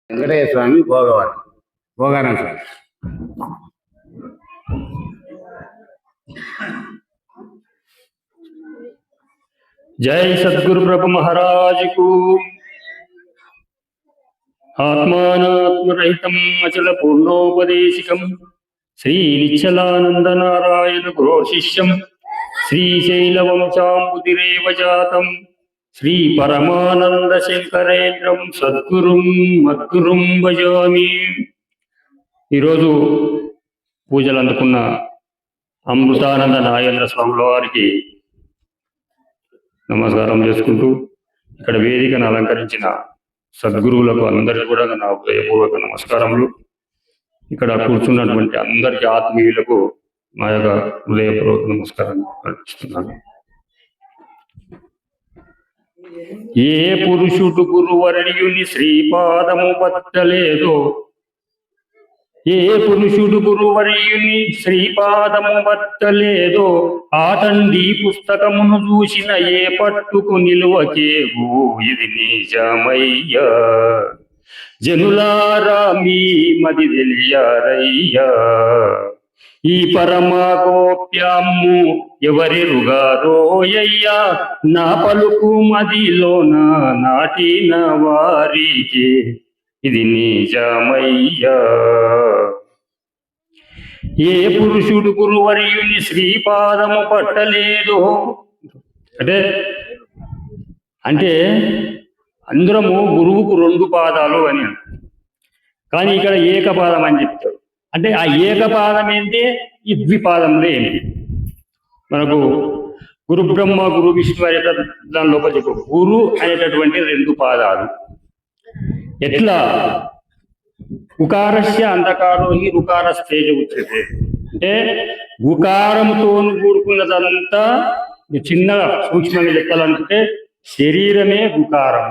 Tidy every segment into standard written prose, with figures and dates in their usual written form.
వెంకటేశ్వర స్వామి భోగారం స్వామి. जय सद्गुरु प्रभु महाराज को। आत्मानात्मरहितम् अचल पूर्णोपदेशिकम् श्री निश्चलानंद नारायण गुरो शिष्यम् श्रीशैलवंशाम्बुधिरेव जातम् श्री परमानंद शंकरेन्द्रं सद्गुरुं मद्गुरुं भजामि। ఈరోజు పూజలు అందుకున్న అమృతానంద నాగేంద్ర స్వాముల వారికి నమస్కారం చేసుకుంటూ ఇక్కడ వేదికను అలంకరించిన సద్గురువులకు అందరికీ కూడా నా హృదయపూర్వక నమస్కారములు. ఇక్కడ కూర్చున్నటువంటి అందరికీ ఆత్మీయులకు మా యొక్క హృదయపూర్వక నమస్కారం అర్పిస్తున్నాను. ఏ పురుషుడు గురువర్యుని శ్రీపాదము పట్టలేదో, ఏ పురుషుడు గురువర్యుని శ్రీపాదము పట్టలేదో, ఆతండి పుస్తకమును చూసిన ఏ పట్టుకు నిలువకేవు ఇది నిజమయ్యా. జనులారా మీ మది తెలియారయ్యా, ఈ పరమగోప్యము ఎవరెరుగారోయ్యా. నా పలుకు మదిలోన నాటిన వారికి ఇది నిజమయ్యా. ఏ పురుషుడు గురువర్యుని శ్రీపాదము పట్టలేదు అంటే అందరము గురువుకు 2 పాదాలు అని అంటారు, కానీ ఇక్కడ ఏకపాదం అని చెప్తారు. అంటే ఆ ఏకపాదం ఏంటి, ఈ ద్విపాదంలో ఏంటి? మనకు గురు బ్రహ్మ గురు విష్ణు అనే దాని లోపల చెప్పు గురు అనేటటువంటి 2 పాదాలు. ఎట్లా ఉకారస్య అంధకారో హి రుకారస్తేజ ఉచ్యతే అంటే ఉకారముతో కూడుకున్నదంతా చిన్నగా సూక్ష్మంగా చెప్పాలనుకుంటే శరీరమే ఉకారం.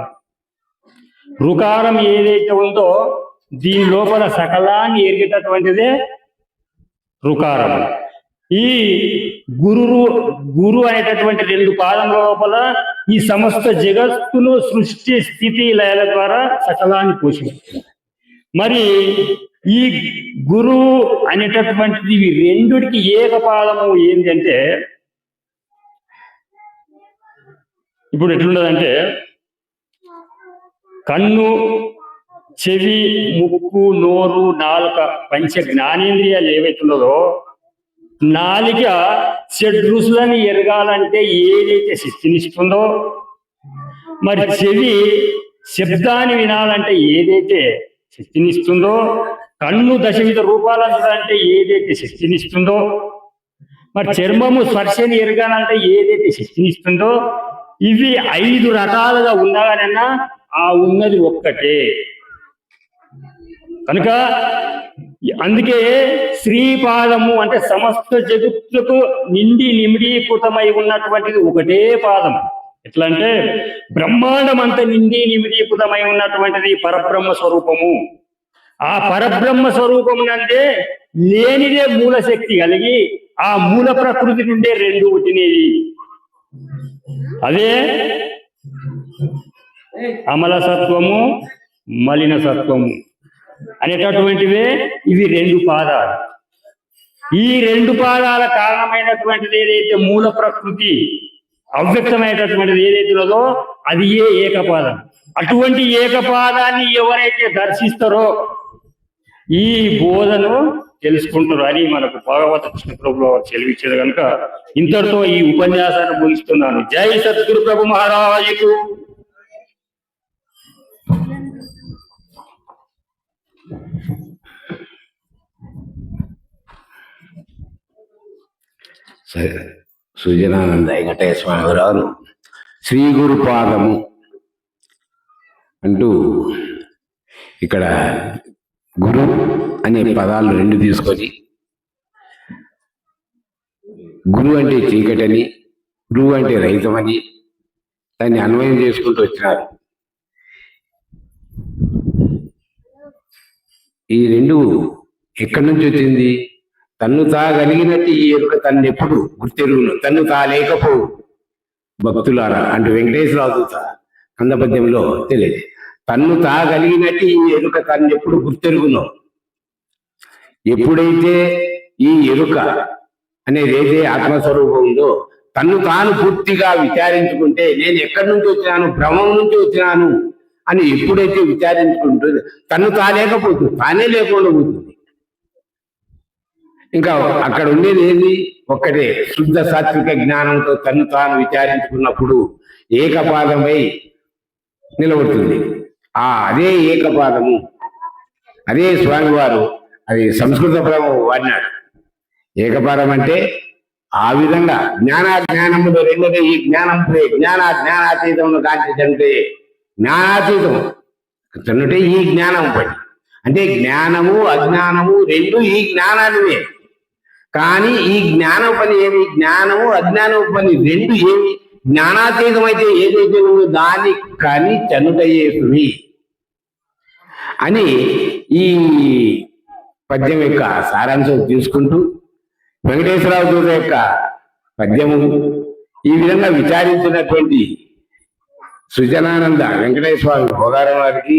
రుకారం ఏదైతే ఉందో దీని లోపల సకలాన్ని ఎరిగేటటువంటిదే రుకారం. ఈ గురు అనేటటువంటి 2 పాదముల లోపల ఈ సమస్త జగత్తును సృష్టి స్థితి లయాల ద్వారా సకలాన్ని పోషిస్తుంది. మరి ఈ గురువు అనేటటువంటిది ఇవి రెండుడికి ఏకపాదము ఏంటి అంటే, ఇప్పుడు ఎట్లుండదంటే కన్ను, చెవి, ముక్కు, నోరు, నాలుక పంచ జ్ఞానేంద్రియాలు ఏవైతున్నదో, నాలిక షడ్రుసులని ఎరగాలంటే ఏదైతే శక్తినిస్తుందో, మరి చెవి శబ్దాన్ని వినాలంటే ఏదైతే శక్తినిస్తుందో, కన్ను దశవిధ రూపాలంటే ఏదైతే శక్తినిస్తుందో, మరి చర్మము స్పర్శని ఎరగాలంటే ఏదైతే శక్తినిస్తుందో, ఇవి 5 రకాలుగా ఉన్నాగానన్నా ఆ ఉన్నది ఒక్కటే. కనుక అందుకే శ్రీపాదము అంటే సమస్త జగత్తుకు నిండి నిమిడీకృతమై ఉన్నటువంటిది ఒకటే పాదం. ఎట్లా అంటే బ్రహ్మాండం అంతా నిండి నిమిడీకృతమై ఉన్నటువంటిది పరబ్రహ్మ స్వరూపము. ఆ పరబ్రహ్మ స్వరూపము నందే లేనిదే మూలశక్తి కలిగి ఆ మూల ప్రకృతి నుండే 2 పుట్టినవి. అదే అమల సత్వము, మలిన సత్వము అనేటటువంటివే ఇవి 2 పాదాలు. ఈ 2 పాదాల కారణమైనటువంటిది ఏదైతే మూల ప్రకృతి అవ్యక్తమైనటువంటిది ఏదైతే ఉన్నదో అది ఏకపాదం. అటువంటి ఏకపాదాన్ని ఎవరైతే దర్శిస్తారో ఈ బోధను తెలుసుకుంటారు అని మనకు భాగవత కృష్ణ ప్రభువు చెలివిచ్చారు. కనుక ఇంతటితో ఈ ఉపన్యాసాన్ని ముగిస్తున్నాను. జై సద్గురు ప్రభు మహారాజుకు. సుజనానంద వెంకటేశ్వర స్వామి వారు శ్రీ గురుపాదము అంటూ ఇక్కడ గురు అనే పదాలు 2 తీసుకొని గురు అంటే చీకటని, గురువు అంటే రహితమని దాన్ని అన్వయం చేసుకుంటూ వచ్చినారు. ఈ 2 ఎక్కడి నుంచి వచ్చింది? తన్ను తాగలిగినట్టు ఈ ఎరుక తన్నెప్పుడు గుర్తెరుగును, తన్ను తాలేకపోవు భక్తులారా అంటూ వెంకటేశ్వర కందపద్యంలో తెలియదు. తన్ను తాగలిగినట్టు ఈ ఎరుక తను ఎప్పుడు గుర్తెరుగును. ఎప్పుడైతే ఈ ఎరుక అనేది ఏదే ఆత్మస్వరూపం ఉందో తన్ను తాను పూర్తిగా విచారించుకుంటే నేను ఎక్కడి నుంచి వచ్చినాను, భ్రమం నుంచి వచ్చినాను అని ఎప్పుడైతే విచారించుకుంటుంది తన్ను తాలేకపోతుంది, తానే లేకుండా పోతుంది. ఇంకా అక్కడ ఉండేది ఏది ఒక్కటే, శుద్ధ సాత్విక జ్ఞానంతో తన్ను తాను విచారించుకున్నప్పుడు ఏకపాదమై నిలబడుతుంది. అదే ఏకపాదము, అదే స్వామివారు అది సంస్కృత పదము వాడినాడు. ఏకపాదం అంటే ఆ విధంగా జ్ఞానములు రెండోదే ఈ జ్ఞానాతీతంలో కాంటే జ్ఞానాతీతం అంటే ఈ జ్ఞానం పని అంటే జ్ఞానము అజ్ఞానము రెండు ఈ జ్ఞానానివే. కానీ ఈ జ్ఞానం పని ఏమి, జ్ఞానము అజ్ఞానము పని రెండు ఏమి, జ్ఞానాతీతం అయితే ఏదైతే ఉందో దాన్ని కానీ చనుటయేసువి అని ఈ పద్యం యొక్క సారాంశం తీసుకుంటూ వెంకటేశ్వరరావు చూడ యొక్క పద్యము ఈ విధంగా విచారించినటువంటి సుజనానంద వెంకటేశ్వర భోగారం వారికి